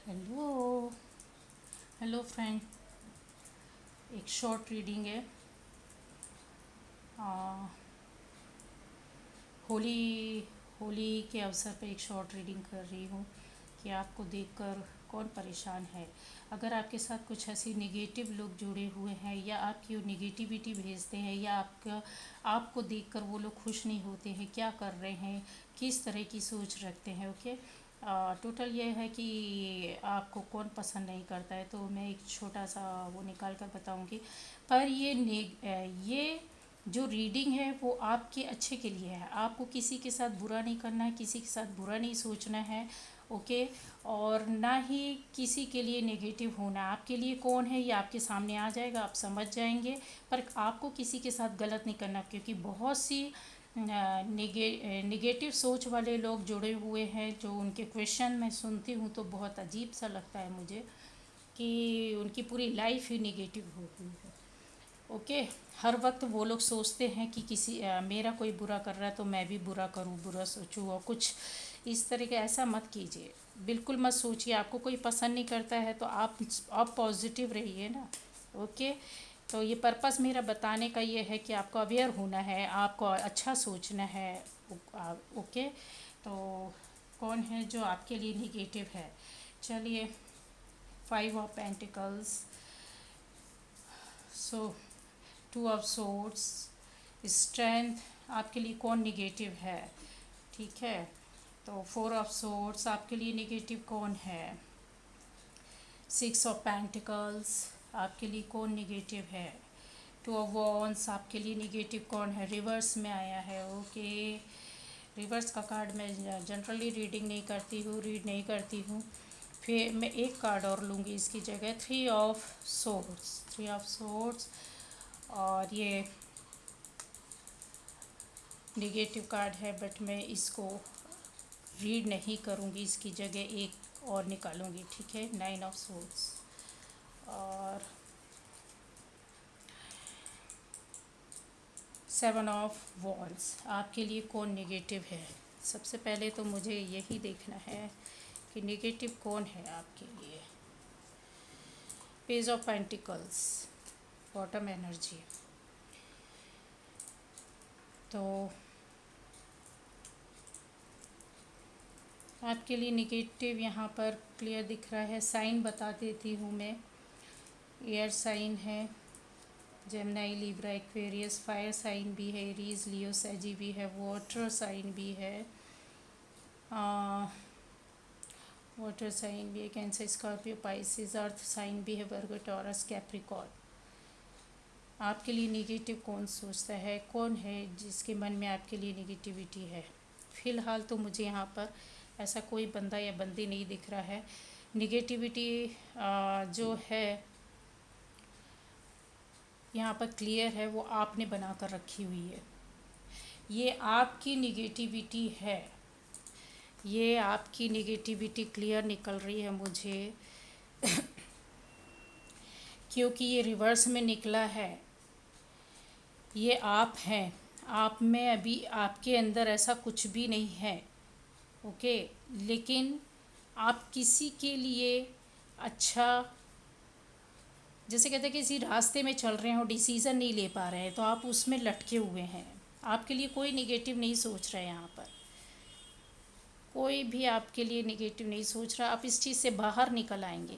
Hello hello friend. एक short reading है। आ, होली होली के अवसर पर एक शॉर्ट रीडिंग कर रही हूँ कि आपको देखकर कौन परेशान है। अगर आपके साथ कुछ ऐसी नेगेटिव लोग जुड़े हुए हैं या आपकी वो नेगेटिविटी भेजते हैं या आपको देखकर वो लोग खुश नहीं होते हैं, क्या कर रहे हैं, किस तरह की सोच रखते हैं। ओके। टोटल ये है कि आपको कौन पसंद नहीं करता है, तो मैं एक छोटा सा वो निकाल कर बताऊंगी। पर ये जो रीडिंग है वो आपके अच्छे के लिए है। आपको किसी के साथ बुरा नहीं करना है, किसी के साथ बुरा नहीं सोचना है। ओके। और ना ही किसी के लिए नेगेटिव होना। आपके लिए कौन है ये आपके सामने आ जाएगा, आप समझ जाएंगे। पर आपको किसी के साथ गलत नहीं करना, क्योंकि बहुत सी नेगेटिव सोच वाले लोग जुड़े हुए हैं। जो उनके क्वेश्चन मैं सुनती हूँ तो बहुत अजीब सा लगता है मुझे कि उनकी पूरी लाइफ ही नेगेटिव हो गई है। ओके। हर वक्त वो लोग सोचते हैं कि मेरा कोई बुरा कर रहा है तो मैं भी बुरा करूं, बुरा सोचूं और कुछ इस तरह का। ऐसा मत कीजिए, बिल्कुल मत सोचिए। आपको कोई पसंद नहीं करता है तो आप पॉजिटिव रहिए ना। ओके। तो ये पर्पस मेरा बताने का ये है कि आपको अवेयर होना है, आपको अच्छा सोचना है। ओके। तो कौन है जो आपके लिए निगेटिव है? चलिए। 5 of pentacles. So 2 of swords. Strength. आपके लिए कौन निगेटिव है? ठीक है। तो 4 ऑफ सोर्ड्स आपके लिए निगेटिव कौन है? 6 ऑफ पेंटिकल्स आपके लिए कौन निगेटिव है? 2 ऑफ वॉन्ड्स आपके लिए निगेटिव कौन है? रिवर्स में आया है। ओके। रिवर्स का कार्ड मैं जनरली रीड नहीं करती हूँ। फिर मैं एक कार्ड और लूँगी इसकी जगह। 3 ऑफ सोर्ड्स। 3 of swords. और ये निगेटिव कार्ड है, बट मैं इसको रीड नहीं करूँगी, इसकी जगह एक और निकालूंगी। ठीक है। 9 ऑफ सोर्ड्स। और 7 ऑफ वॉन्ड्स आपके लिए कौन नेगेटिव है? सबसे पहले तो मुझे यही देखना है कि नेगेटिव कौन है आपके लिए। Page of pentacles. Bottom energy. तो आपके लिए निगेटिव यहाँ पर क्लियर दिख रहा है। साइन बता देती हूँ मैं। एयर साइन है, Gemini, Libra, Aquarius. Fire sign भी है, एरीज, लियो, सैजी भी है। वाटर साइन भी है, वाटर साइन भी है, Cancer, Scorpio, Pisces. Earth sign भी है, वर्गो, टॉरस, कैप्रिकॉर्न। आपके लिए निगेटिव कौन सोचता है? कौन है जिसके मन में आपके लिए निगेटिविटी है? फ़िलहाल तो मुझे यहाँ पर ऐसा कोई बंदा या बंदी नहीं दिख रहा है। निगेटिविटी जो है यहाँ पर क्लियर है, वो आपने बना कर रखी हुई है। ये आपकी निगेटिविटी है। ये आपकी निगेटिविटी क्लियर निकल रही है मुझे, क्योंकि ये रिवर्स में निकला है। ये आप हैं। आप में अभी आपके अंदर ऐसा कुछ भी नहीं है। ओके। लेकिन आप किसी के लिए अच्छा, जैसे कहते हैं किसी रास्ते में चल रहे हैं और डिसीज़न नहीं ले पा रहे हैं, तो आप उसमें लटके हुए हैं। आपके लिए कोई निगेटिव नहीं सोच रहा है यहाँ पर। कोई भी आपके लिए निगेटिव नहीं सोच रहा। आप इस चीज़ से बाहर निकल आएंगे।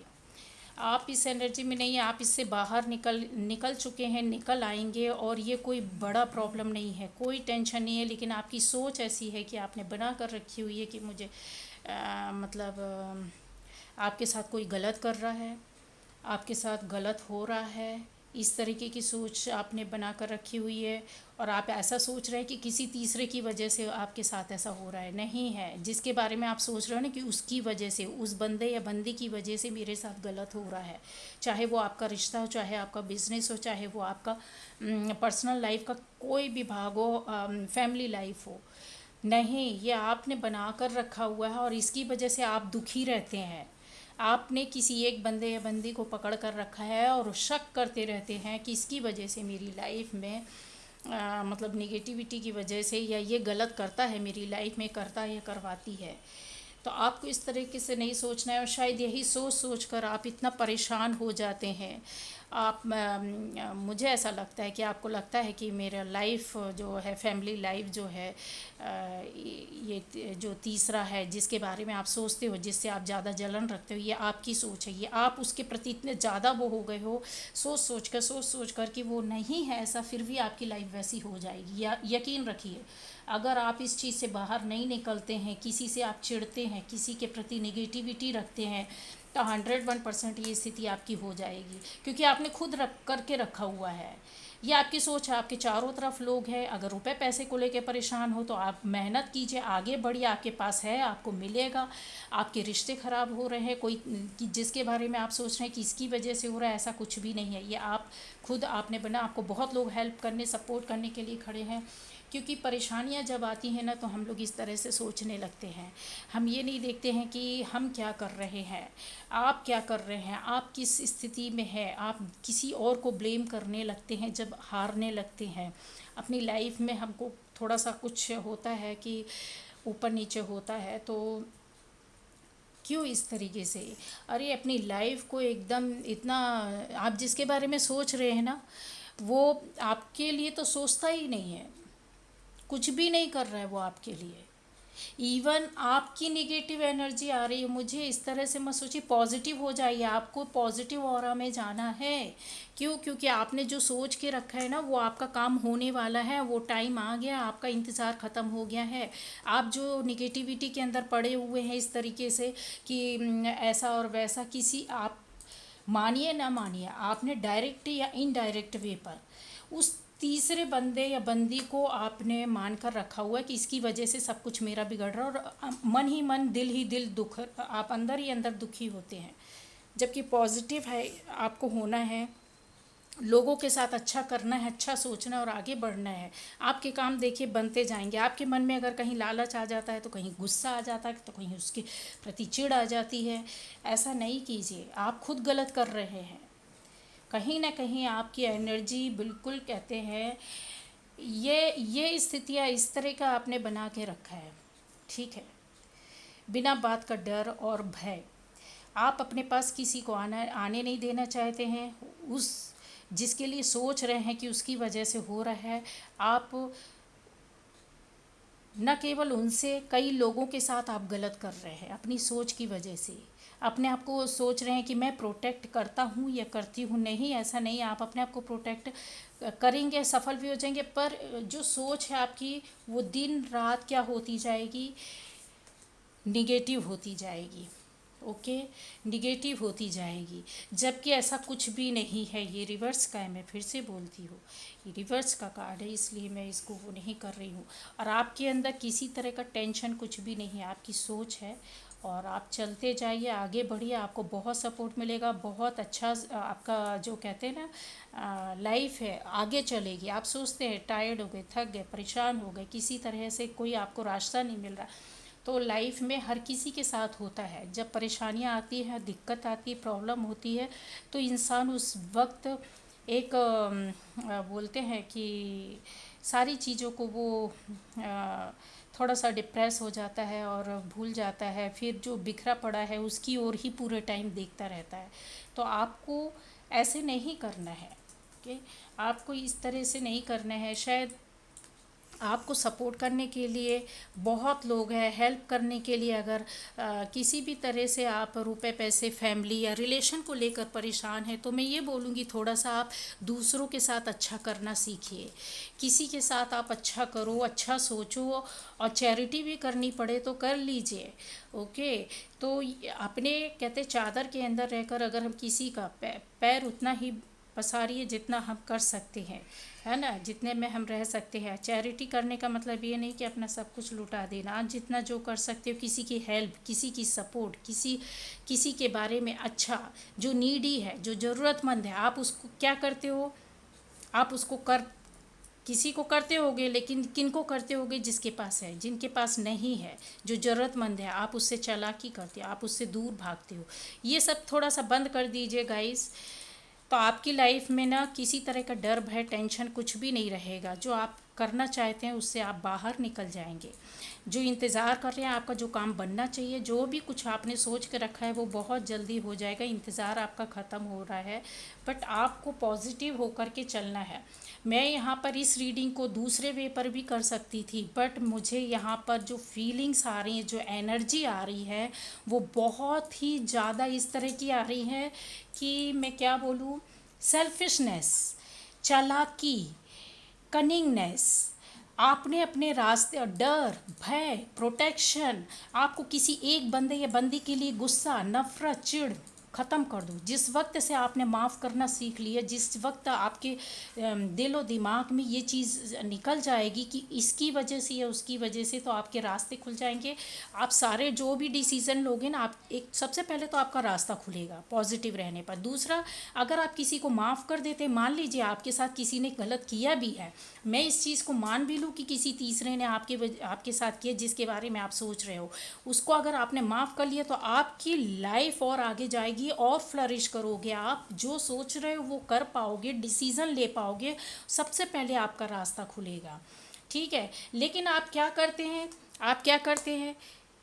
आप इस एनर्जी में नहीं है, आप इससे बाहर निकल निकल चुके हैं, निकल आएंगे। और ये कोई बड़ा प्रॉब्लम नहीं है, कोई टेंशन नहीं है। लेकिन आपकी सोच ऐसी है कि आपने बना कर रखी हुई है कि मुझे मतलब आपके साथ कोई गलत कर रहा है, आपके साथ गलत हो रहा है। इस तरीके की सोच आपने बना कर रखी हुई है। और आप ऐसा सोच रहे हैं कि किसी तीसरे की वजह से आपके साथ ऐसा हो रहा है। नहीं है। जिसके बारे में आप सोच रहे हो ना कि उसकी वजह से, उस बंदे या बंदी की वजह से मेरे साथ गलत हो रहा है, चाहे वो आपका रिश्ता हो, चाहे आपका बिजनेस हो, चाहे वो आपका पर्सनल लाइफ का कोई भी भाग हो, फैमिली लाइफ हो। नहीं, ये आपने बना कर रखा हुआ है और इसकी वजह से आप दुखी रहते हैं। आपने किसी एक बंदे या बंदी को पकड़ कर रखा है और शक करते रहते हैं कि इसकी वजह से मेरी लाइफ में मतलब निगेटिविटी की वजह से, या ये गलत करता है मेरी लाइफ में, करता है या करवाती है। तो आपको इस तरीके से नहीं सोचना है, और शायद यही सोच सोच कर आप इतना परेशान हो जाते हैं। आप मुझे ऐसा लगता है कि आपको लगता है कि मेरा लाइफ जो है, फैमिली लाइफ जो है, ये जो तीसरा है जिसके बारे में आप सोचते हो, जिससे आप ज़्यादा जलन रखते हो, ये आपकी सोच है। ये आप उसके प्रति इतने ज़्यादा वो हो गए हो, सोच सोच कर कि वो नहीं है ऐसा, फिर भी आपकी लाइफ वैसी हो जाएगी। या यकीन रखिए, अगर आप इस चीज़ से बाहर नहीं निकलते हैं, किसी से आप चिढ़ते हैं, किसी के प्रति नेगेटिविटी रखते हैं, तो 101% ये स्थिति आपकी हो जाएगी, क्योंकि आपने खुद रख करके रखा हुआ है। ये आपकी सोच है। आपके चारों तरफ लोग हैं। अगर रुपए पैसे को लेके परेशान हो तो आप मेहनत कीजिए, आगे बढ़िए, आपके पास है, आपको मिलेगा। आपके रिश्ते ख़राब हो रहे हैं, कोई कि जिसके बारे में आप सोच रहे हैं कि इसकी वजह से हो रहा है, ऐसा कुछ भी नहीं है। ये आप खुद आपने बना। आपको बहुत लोग हेल्प करने, सपोर्ट करने के लिए खड़े हैं, क्योंकि परेशानियां जब आती हैं ना, तो हम लोग इस तरह से सोचने लगते हैं। हम ये नहीं देखते हैं कि हम क्या कर रहे हैं, आप क्या कर रहे हैं, आप किस स्थिति में हैं। आप किसी और को ब्लेम करने लगते हैं जब हारने लगते हैं। अपनी लाइफ में हमको थोड़ा सा कुछ होता है कि ऊपर नीचे होता है, तो क्यों इस तरीके से। अरे अपनी लाइफ को एकदम इतना, आप जिसके बारे में सोच रहे हैं ना, वो आपके लिए तो सोचता ही नहीं है, कुछ भी नहीं कर रहा है वो आपके लिए। इवन आपकी निगेटिव एनर्जी आ रही है, मुझे इस तरह से मत सोचिए, पॉजिटिव हो जाइए। आपको पॉजिटिव ऑरा में जाना है। क्यों? क्योंकि आपने जो सोच के रखा है ना, वो आपका काम होने वाला है। वो टाइम आ गया, आपका इंतज़ार ख़त्म हो गया है। आप जो निगेटिविटी के अंदर पड़े हुए हैं इस तरीके से कि ऐसा और वैसा, किसी आप मानिए ना मानिए, आपने डायरेक्ट या इनडायरेक्ट वे पर उस तीसरे बंदे या बंदी को आपने मान कर रखा हुआ है कि इसकी वजह से सब कुछ मेरा बिगड़ रहा है, और मन ही मन, दिल ही दिल दुख, आप अंदर ही अंदर दुखी होते हैं। जबकि पॉजिटिव है, आपको होना है, लोगों के साथ अच्छा करना है, अच्छा सोचना है और आगे बढ़ना है। आपके काम देखिए बनते जाएंगे। आपके मन में अगर कहीं लालच आ जाता है, तो कहीं गुस्सा आ जाता है, तो कहीं उसके प्रति चिढ़ आ जाती है। ऐसा नहीं कीजिए, आप खुद गलत कर रहे हैं। कहीं ना कहीं आपकी एनर्जी, बिल्कुल कहते हैं, ये स्थितियाँ इस तरह का आपने बना के रखा है, ठीक है, बिना बात का डर और भय। आप अपने पास किसी को आने नहीं देना चाहते हैं। उस जिसके लिए सोच रहे हैं कि उसकी वजह से हो रहा है, आप न केवल उनसे, कई लोगों के साथ आप गलत कर रहे हैं अपनी सोच की वजह से। अपने आप को सोच रहे हैं कि मैं प्रोटेक्ट करता हूँ या करती हूँ। नहीं, ऐसा नहीं। आप अपने आप को प्रोटेक्ट करेंगे, सफल भी हो जाएंगे, पर जो सोच है आपकी, वो दिन रात क्या होती जाएगी, निगेटिव होती जाएगी। ओके, निगेटिव होती जाएगी। जबकि ऐसा कुछ भी नहीं है। ये रिवर्स का है, मैं फिर से बोलती हूँ, ये रिवर्स का कार्ड है, इसलिए मैं इसको वो नहीं कर रही हूँ। और आपके अंदर किसी तरह का टेंशन कुछ भी नहीं है, आपकी सोच है। और आप चलते जाइए, आगे बढ़िए, आपको बहुत सपोर्ट मिलेगा। बहुत अच्छा आपका जो कहते हैं ना लाइफ है, आगे चलेगी। आप सोचते हैं टायर्ड हो गए, थक गए, परेशान हो गए, किसी तरह से कोई आपको रास्ता नहीं मिल रहा, तो लाइफ में हर किसी के साथ होता है। जब परेशानियाँ आती हैं, दिक्कत आती है, प्रॉब्लम होती है, तो इंसान उस वक्त एक बोलते हैं कि सारी चीज़ों को वो थोड़ा सा डिप्रेस हो जाता है और भूल जाता है। फिर जो बिखरा पड़ा है उसकी ओर ही पूरे टाइम देखता रहता है। तो आपको ऐसे नहीं करना है, ओके। आपको इस तरह से नहीं करना है। शायद आपको सपोर्ट करने के लिए बहुत लोग हैं, हेल्प करने के लिए। अगर किसी भी तरह से आप रुपए पैसे, फैमिली या रिलेशन को लेकर परेशान हैं, तो मैं ये बोलूँगी थोड़ा सा आप दूसरों के साथ अच्छा करना सीखिए। किसी के साथ आप अच्छा करो, अच्छा सोचो, और चैरिटी भी करनी पड़े तो कर लीजिए, ओके। तो अपने कहते चादर के अंदर रहकर अगर हम किसी का पैर उतना ही पसारिए जितना हम कर सकते हैं, है ना, जितने में हम रह सकते हैं। चैरिटी करने का मतलब ये नहीं कि अपना सब कुछ लुटा देना। आप जितना जो कर सकते हो, किसी की हेल्प, किसी की सपोर्ट, किसी के बारे में अच्छा, जो नीडी है, जो ज़रूरतमंद है, आप उसको क्या करते हो, आप उसको कर किसी को करते होगे, लेकिन किन को करते होगे, जिसके पास है। जिनके पास नहीं है, जो ज़रूरतमंद है, आप उससे चालाकी करते हो, आप उससे दूर भागते हो। ये सब थोड़ा सा बंद कर दीजिए गाइस। तो आपकी लाइफ में ना किसी तरह का डर, भय, टेंशन कुछ भी नहीं रहेगा। जो आप करना चाहते हैं उससे आप बाहर निकल जाएंगे। जो इंतज़ार कर रहे हैं, आपका जो काम बनना चाहिए, जो भी कुछ आपने सोच के रखा है वो बहुत जल्दी हो जाएगा। इंतज़ार आपका ख़त्म हो रहा है, बट आपको पॉजिटिव होकर के चलना है। मैं यहाँ पर इस रीडिंग को दूसरे वे पर भी कर सकती थी, बट मुझे यहाँ पर जो फीलिंग्स आ रही हैं, जो एनर्जी आ रही है, वो बहुत ही ज़्यादा इस तरह की आ रही है कि मैं क्या बोलूँ, सेल्फिशनेस, चालाकी, कनिंगनेस, आपने अपने रास्ते, डर, भय, प्रोटेक्शन, आपको किसी एक बंदे या बंदी के लिए गुस्सा, नफरत, चिढ़ ख़त्म कर दो। जिस वक्त से आपने माफ़ करना सीख लिया, जिस वक्त आपके दिलो दिमाग में ये चीज़ निकल जाएगी कि इसकी वजह से या उसकी वजह से, तो आपके रास्ते खुल जाएंगे। आप सारे जो भी डिसीज़न लोगे ना, आप एक सबसे पहले तो आपका रास्ता खुलेगा पॉजिटिव रहने पर। दूसरा, अगर आप किसी को माफ़ कर देते, मान लीजिए आपके साथ किसी ने गलत किया भी है, मैं इस चीज़ को मान भी लूँ कि किसी तीसरे ने आपके साथ किया जिसके बारे में आप सोच रहे हो, उसको अगर आपने माफ़ कर लिया, तो आपकी लाइफ और आगे जाएगी और फ्लरिश करोगे। आप जो सोच रहे हो वो कर पाओगे, डिसीज़न ले पाओगे, सबसे पहले आपका रास्ता खुलेगा। ठीक है, लेकिन आप क्या करते हैं,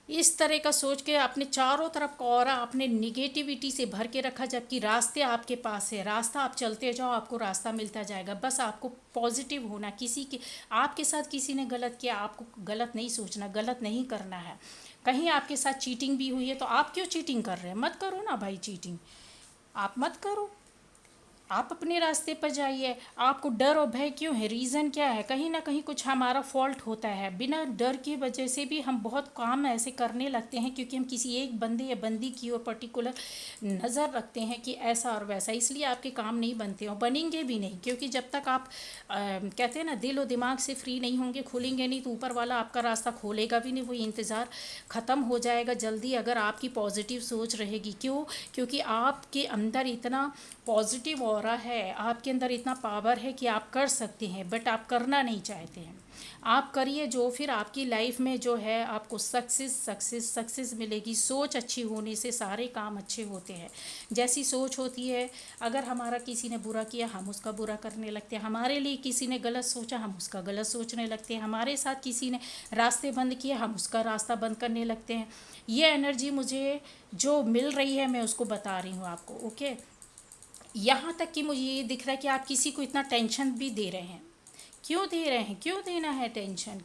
इस तरह का सोच के अपने चारों तरफ का ऑरा आपने निगेटिविटी से भर के रखा, जबकि रास्ते आपके पास है। रास्ता आप चलते जाओ, आपको रास्ता मिलता जाएगा। बस आपको पॉजिटिव होना। किसी के आपके साथ किसी ने गलत किया, आपको गलत नहीं सोचना, गलत नहीं करना है। कहीं आपके साथ चीटिंग भी हुई है, तो आप क्यों चीटिंग कर रहे हैं? मत करो ना भाई चीटिंग, आप मत करो। आप अपने रास्ते पर जाइए। आपको डर और भय क्यों है? रीज़न क्या है? कहीं ना कहीं कुछ हमारा फॉल्ट होता है। बिना डर की वजह से भी हम बहुत काम ऐसे करने लगते हैं, क्योंकि हम किसी एक बंदे या बंदी की ओर पर्टिकुलर नज़र रखते हैं कि ऐसा और वैसा, इसलिए आपके काम नहीं बनते और बनेंगे भी नहीं। क्योंकि जब तक आप कहते हैं ना, दिल और दिमाग से फ्री नहीं होंगे, खुलेंगे नहीं, तो ऊपर वाला आपका रास्ता खोलेगा भी नहीं। वो इंतज़ार ख़त्म हो जाएगा जल्दी, अगर आपकी पॉजिटिव सोच रहेगी। क्यों? क्योंकि आपके अंदर इतना पॉजिटिव ऑरा है, आपके अंदर इतना पावर है कि आप कर सकते हैं, बट आप करना नहीं चाहते हैं। आप करिए जो, फिर आपकी लाइफ में जो है आपको सक्सेस मिलेगी। सोच अच्छी होने से सारे काम अच्छे होते हैं। जैसी सोच होती है, अगर हमारा किसी ने बुरा किया, हम उसका बुरा करने लगते हैं। हमारे लिए किसी ने गलत सोचा, हम उसका गलत सोचने लगते हैं। हमारे साथ किसी ने रास्ते बंद किए, हम उसका रास्ता बंद करने लगते हैं। ये एनर्जी मुझे जो मिल रही है, मैं उसको बता रही हूँ आपको। ओके, यहाँ तक कि मुझे ये दिख रहा है कि आप किसी को इतना टेंशन भी दे रहे हैं। क्यों दे रहे हैं? क्यों देना है टेंशन?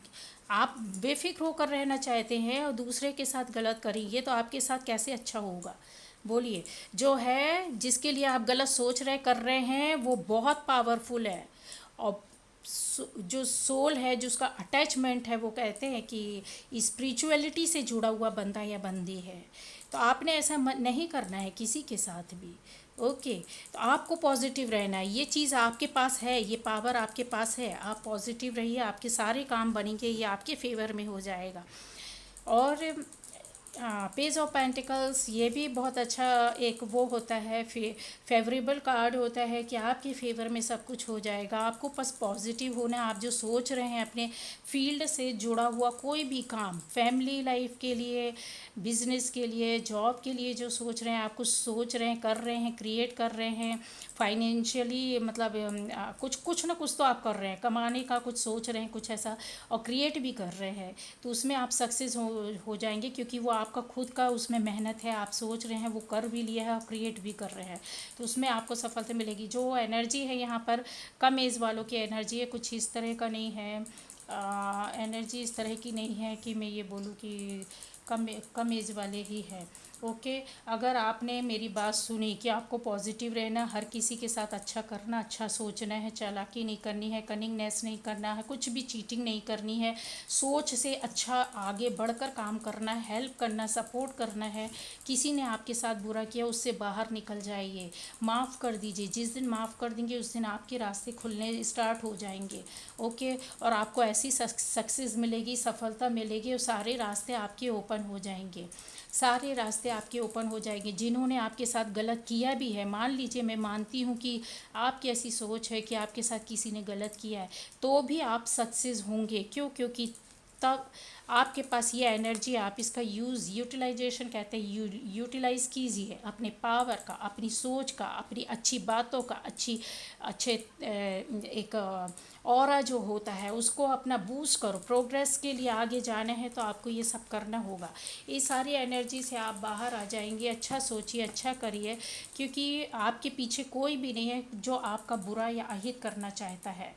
आप बेफिक्र होकर रहना चाहते हैं और दूसरे के साथ गलत करेंगे, तो आपके साथ कैसे अच्छा होगा? बोलिए। जो है, जिसके लिए आप गलत सोच रहे कर रहे हैं, वो बहुत पावरफुल है। और जो सोल है, जो उसका अटैचमेंट है, वो कहते हैं कि स्पिरिचुअलिटी से जुड़ा हुआ बंदा या बंदी है। तो आपने ऐसा नहीं करना है किसी के साथ भी। ओके, तो आपको पॉजिटिव रहना है। ये चीज़ आपके पास है, ये पावर आपके पास है। आप पॉजिटिव रहिए, आपके सारे काम बनेंगे, ये आपके फेवर में हो जाएगा। और पेज ऑफ पेंटिकल्स, ये भी बहुत अच्छा एक वो होता है, फेवरेबल कार्ड होता है कि आपके फेवर में सब कुछ हो जाएगा। आपको बस पॉजिटिव होना है। आप जो सोच रहे हैं, अपने फील्ड से जुड़ा हुआ कोई भी काम, फैमिली लाइफ के लिए, बिजनेस के लिए, जॉब के लिए जो सोच रहे हैं, आप कुछ सोच रहे हैं, कर रहे हैं, क्रिएट कर रहे हैं, फाइनेंशियली मतलब कुछ ना कुछ तो आप कर रहे हैं, कमाने का कुछ सोच रहे हैं, कुछ ऐसा, और क्रिएट भी कर रहे हैं, तो उसमें आप सक्सेस हो जाएंगे। क्योंकि वो आपका खुद का उसमें मेहनत है। आप सोच रहे हैं, वो कर भी लिया है और क्रिएट भी कर रहे हैं, तो उसमें आपको सफलता मिलेगी। जो एनर्जी है यहाँ पर, कम एज वालों की एनर्जी है, कुछ इस तरह का नहीं है। एनर्जी इस तरह की नहीं है कि मैं ये बोलूँ कि कम एज वाले ही हैं। ओके, अगर आपने मेरी बात सुनी कि आपको पॉजिटिव रहना, हर किसी के साथ अच्छा करना, अच्छा सोचना है, चालाकी नहीं करनी है, कनिंगनेस नहीं करना है, कुछ भी चीटिंग नहीं करनी है, सोच से अच्छा आगे बढ़कर काम करना है, हेल्प करना, सपोर्ट करना है। किसी ने आपके साथ बुरा किया, उससे बाहर निकल जाइए, माफ़ कर दीजिए। जिस दिन माफ़ कर देंगे, उस दिन आपके रास्ते खुलने स्टार्ट हो जाएंगे। ओके, और आपको ऐसी सक्सेस मिलेगी, सफलता मिलेगी, और सारे रास्ते आपके ओपन हो जाएंगे। सारे रास्ते आपके ओपन हो जाएंगे। जिन्होंने आपके साथ गलत किया भी है, मान लीजिए, मैं मानती हूँ कि आपकी ऐसी सोच है कि आपके साथ किसी ने गलत किया है, तो भी आप सक्सेस होंगे। क्यों? क्योंकि तब आपके पास ये एनर्जी, आप इसका यूटिलाइजेशन कहते हैं, यूटिलाइज़ कीजिए अपने पावर का, अपनी सोच का, अपनी अच्छी बातों का, अच्छे एक ऑरा जो होता है उसको अपना बूस्ट करो। प्रोग्रेस के लिए आगे जाना है तो आपको ये सब करना होगा। ये सारी एनर्जी से आप बाहर आ जाएंगे। अच्छा सोचिए, अच्छा करिए, क्योंकि आपके पीछे कोई भी नहीं है जो आपका बुरा या अहित करना चाहता है।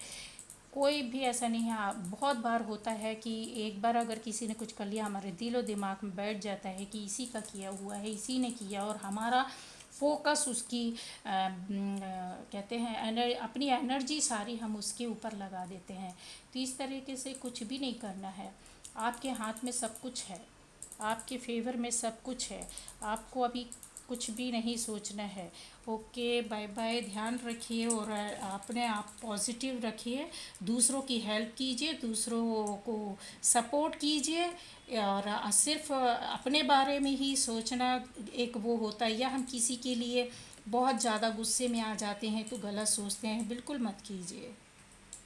कोई भी ऐसा नहीं है। बहुत बार होता है कि एक बार अगर किसी ने कुछ कर लिया, हमारे दिलो दिमाग में बैठ जाता है कि इसी का किया हुआ है, इसी ने किया, और हमारा फोकस उसकी कहते हैं अपनी एनर्जी सारी हम उसके ऊपर लगा देते हैं। तो इस तरीके से कुछ भी नहीं करना है। आपके हाथ में सब कुछ है, आपके फेवर में सब कुछ है। आपको अभी कुछ भी नहीं सोचना है। Okay, bye bye. ध्यान रखिए और अपने आप पॉजिटिव रखिए। दूसरों की हेल्प कीजिए, दूसरों को सपोर्ट कीजिए, और सिर्फ अपने बारे में ही सोचना एक वो होता है, या हम किसी के लिए बहुत ज़्यादा गुस्से में आ जाते हैं तो गलत सोचते हैं, बिल्कुल मत कीजिए।